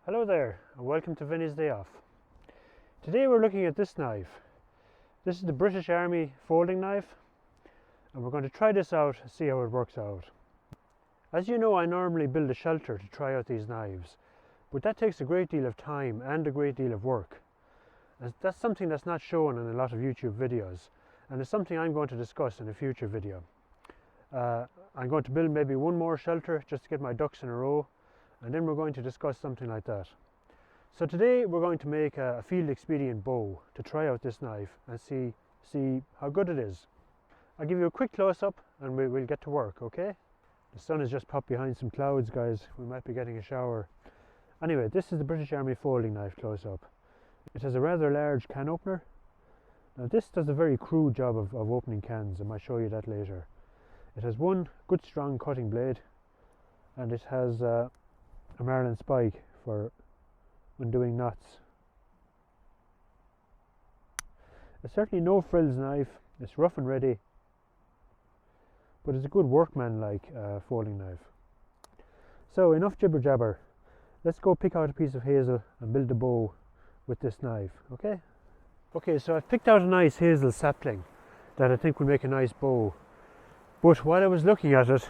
Hello there and welcome to Vinnie's Day Off. Today we're looking at this knife. This is the British Army folding knife and we're going to try this out and see how it works out. As you know, I normally build a shelter to try out these knives, but that takes a great deal of time and a great deal of work. And that's something that's not shown in a lot of YouTube videos, and it's something I'm going to discuss in a future video. I'm going to build maybe one more shelter just to get my ducks in a row, and then we're going to discuss something like that. So today we're going to make a field expedient bow to try out this knife and see how good it is. I'll give you a quick close-up and we'll get to work, okay? The sun has just popped behind some clouds, guys. We might be getting a shower. Anyway, this is the British Army folding knife close-up. It has a rather large can opener. Now this does a very crude job of opening cans. I might show you that later. It has one good strong cutting blade, and it has a marlin spike for when doing knots. It's certainly no frills knife. It's rough and ready, but it's a good workman-like folding knife. So enough jibber jabber. Let's go pick out a piece of hazel and build a bow with this knife, okay? Okay, so I've picked out a nice hazel sapling that I think will make a nice bow. But while I was looking at it,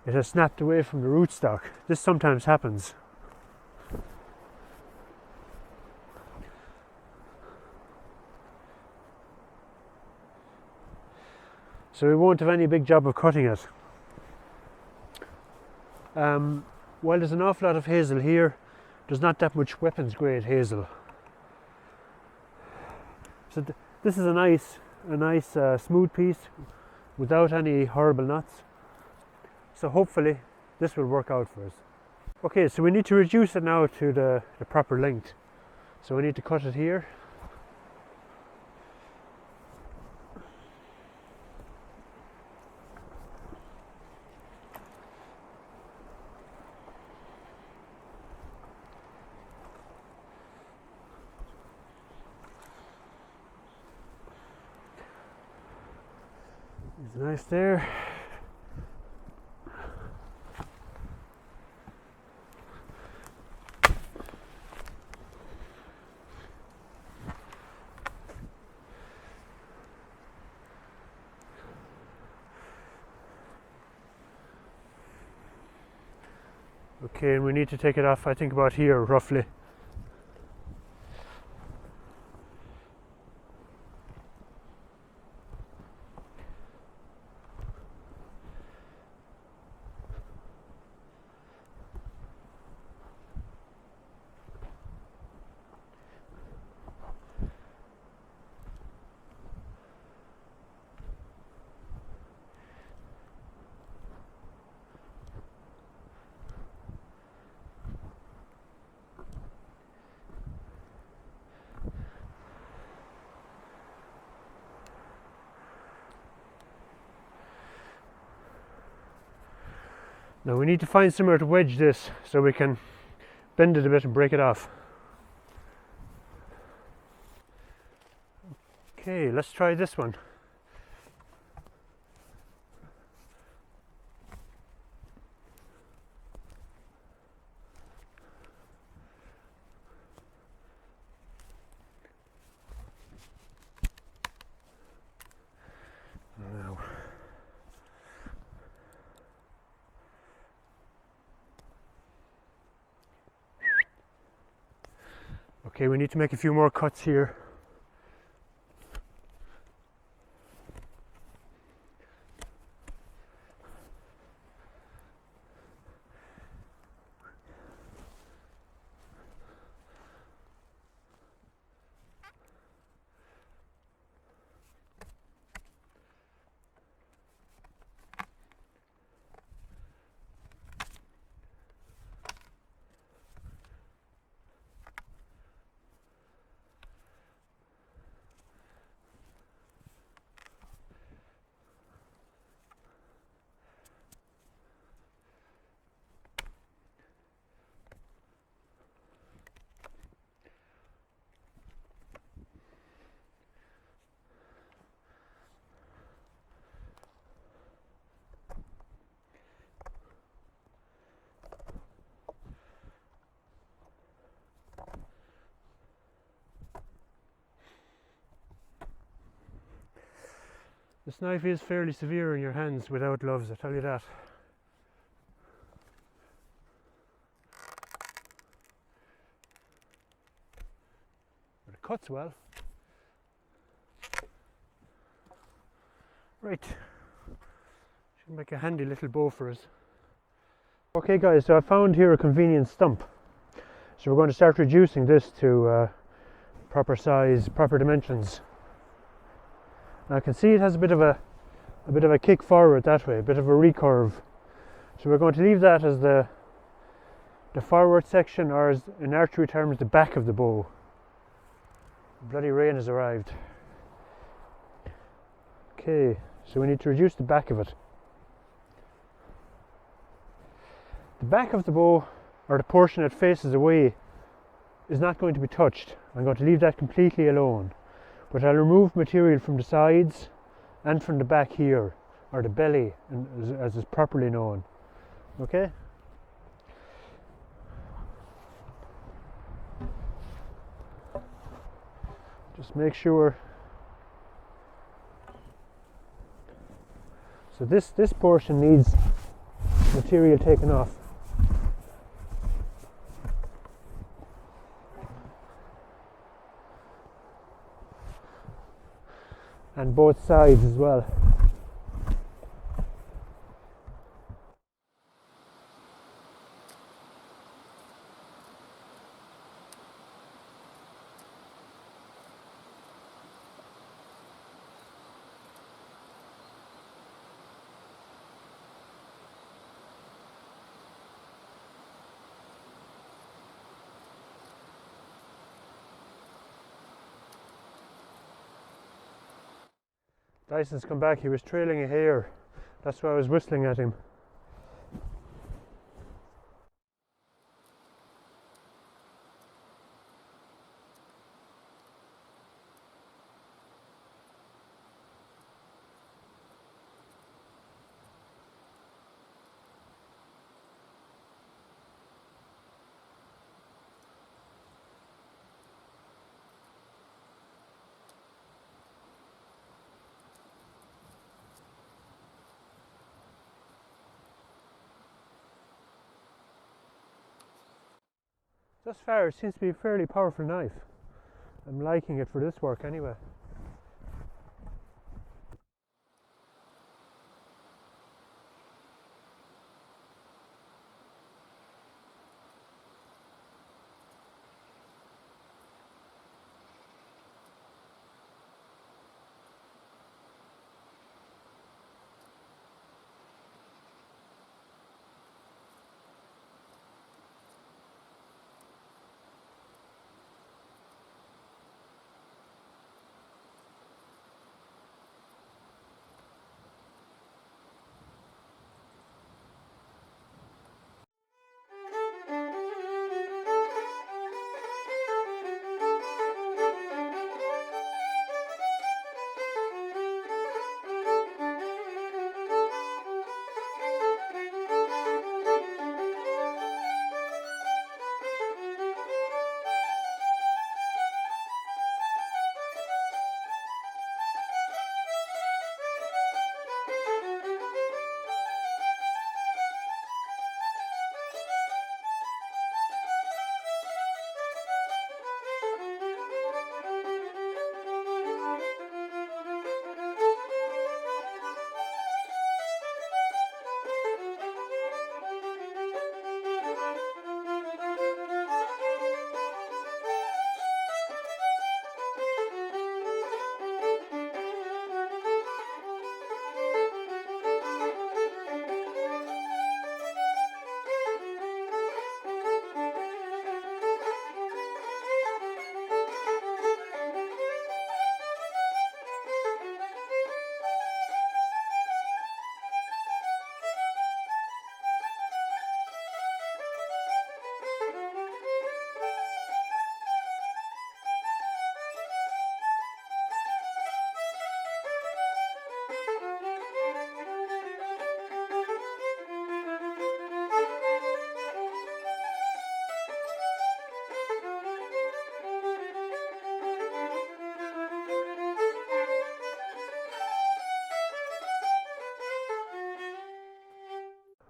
it has snapped away from the rootstock. This sometimes happens. So we won't have any big job of cutting it. While there's an awful lot of hazel here, there's not that much weapons grade hazel. So this is a nice smooth piece without any horrible knots. So hopefully this will work out for us. Okay, so we need to reduce it now to the proper length. So we need to cut it here. It's nice there. Okay, and we need to take it off, I think about here roughly. Now we need to find somewhere to wedge this so we can bend it a bit and break it off. Okay, let's try this one. Now. Okay, we need to make a few more cuts here. This knife is fairly severe in your hands without gloves, I tell you that. But it cuts well. Right, should make a handy little bow for us. Okay guys, so I found here a convenient stump. So we're going to start reducing this to proper size, proper dimensions. Now I can see it has a bit of a kick forward that way, a bit of a recurve. So we're going to leave that as the forward section, or as in archery terms, the back of the bow. Bloody rain has arrived. Okay, so we need to reduce the back of it. The back of the bow, or the portion that faces away, is not going to be touched. I'm going to leave that completely alone. But I'll remove material from the sides and from the back here, or the belly, as is properly known. Okay? Just make sure. So this portion needs material taken off. And both sides as well. Dyson's come back, he was trailing a hare. That's why I was whistling at him. Thus far it seems to be a fairly powerful knife. I'm liking it for this work anyway.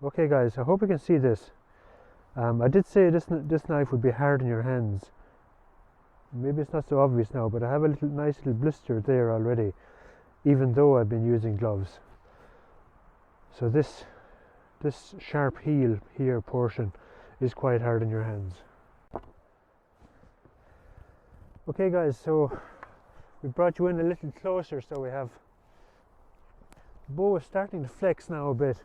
Okay guys, I hope you can see this. I did say this knife would be hard in your hands. Maybe it's not so obvious now, but I have a nice little blister there already, even though I've been using gloves. So this sharp heel here portion is quite hard in your hands. Okay guys, so we brought you in a little closer, so we have the bow is starting to flex now a bit.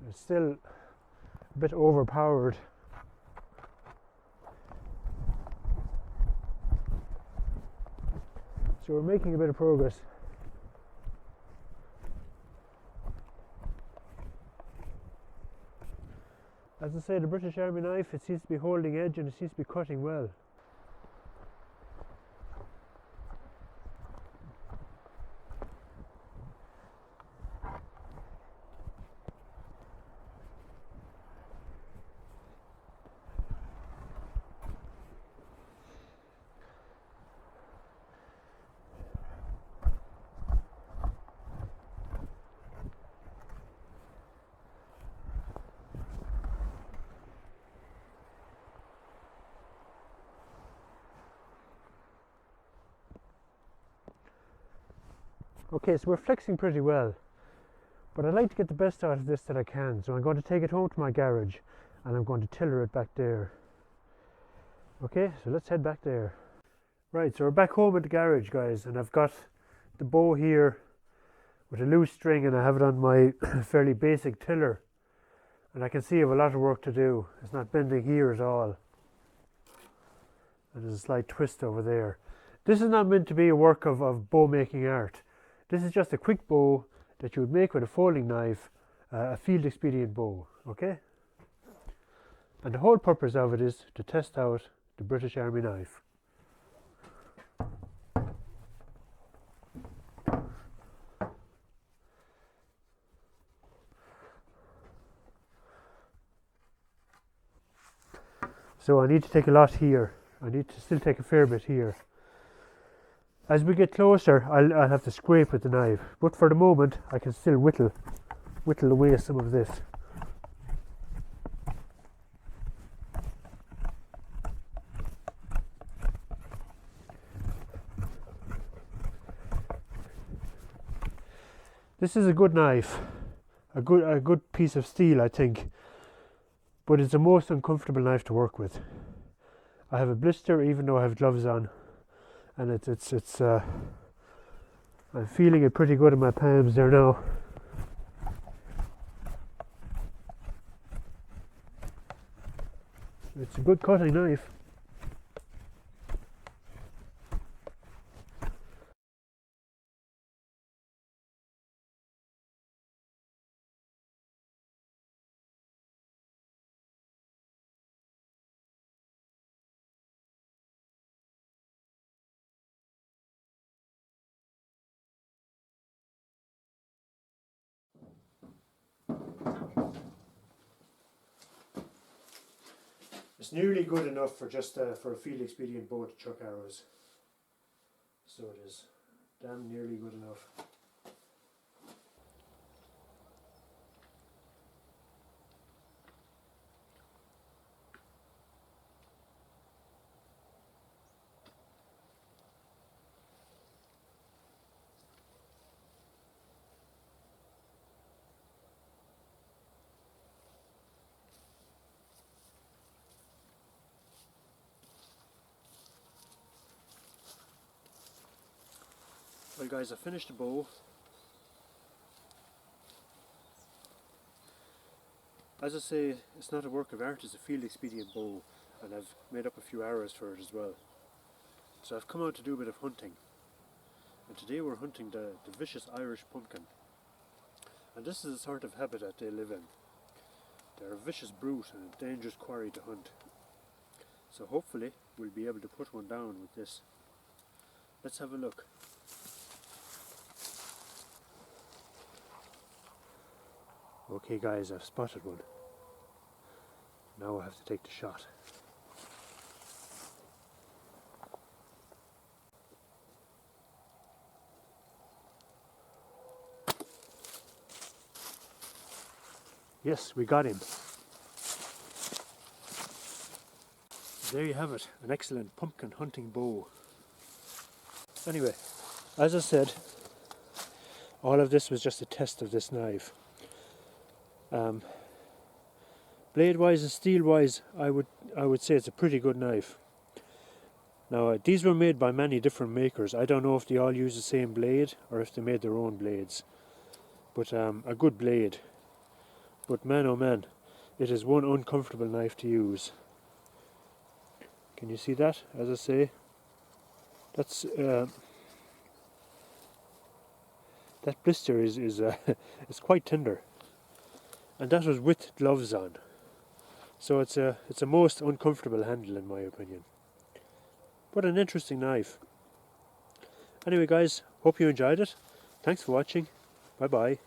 It's still a bit overpowered. So we're making a bit of progress. As I say, the British Army knife, it seems to be holding edge and it seems to be cutting well. Okay, so we're flexing pretty well, but I'd like to get the best out of this that I can, so I'm going to take it home to my garage and I'm going to tiller it back there. Okay, so let's head back there. Right, so we're back home at the garage guys, and I've got the bow here with a loose string and I have it on my fairly basic tiller, and I can see I have a lot of work to do. It's not bending here at all, and there's a slight twist over there. This is not meant to be a work of bow making art. This is just a quick bow that you would make with a folding knife, a field expedient bow, okay? And the whole purpose of it is to test out the British Army knife. So I need to take a lot here. I need to still take a fair bit here. As we get closer, I'll have to scrape with the knife, but for the moment I can still whittle away some of this. This is a good knife, a good piece of steel, I think, but it's the most uncomfortable knife to work with. I have a blister even though I have gloves on, and it's I'm feeling it pretty good in my palms there now. It's a good cutting knife. It's nearly good enough for just for a field expedient bow to chuck arrows. So it is damn nearly good enough. Well guys, I finished the bow. As I say, it's not a work of art, it's a field expedient bow, and I've made up a few arrows for it as well. So I've come out to do a bit of hunting, and today we're hunting the vicious Irish pumpkin. And this is the sort of habitat they live in. They're a vicious brute and a dangerous quarry to hunt. So hopefully we'll be able to put one down with this. Let's have a look. Okay guys, I've spotted one. Now I have to take the shot. Yes, we got him. There you have it, an excellent pumpkin hunting bow. Anyway, as I said, all of this was just a test of this knife. Blade wise and steel wise, I would say it's a pretty good knife. Now these were made by many different makers. I don't know if they all use the same blade or if they made their own blades, but a good blade. But man oh man, it is one uncomfortable knife to use. Can you see that? As I say, that's that blister is it's quite tender, and that was with gloves on. So it's a most uncomfortable handle in my opinion. But an interesting knife. Anyway guys, hope you enjoyed it. Thanks for watching. Bye bye.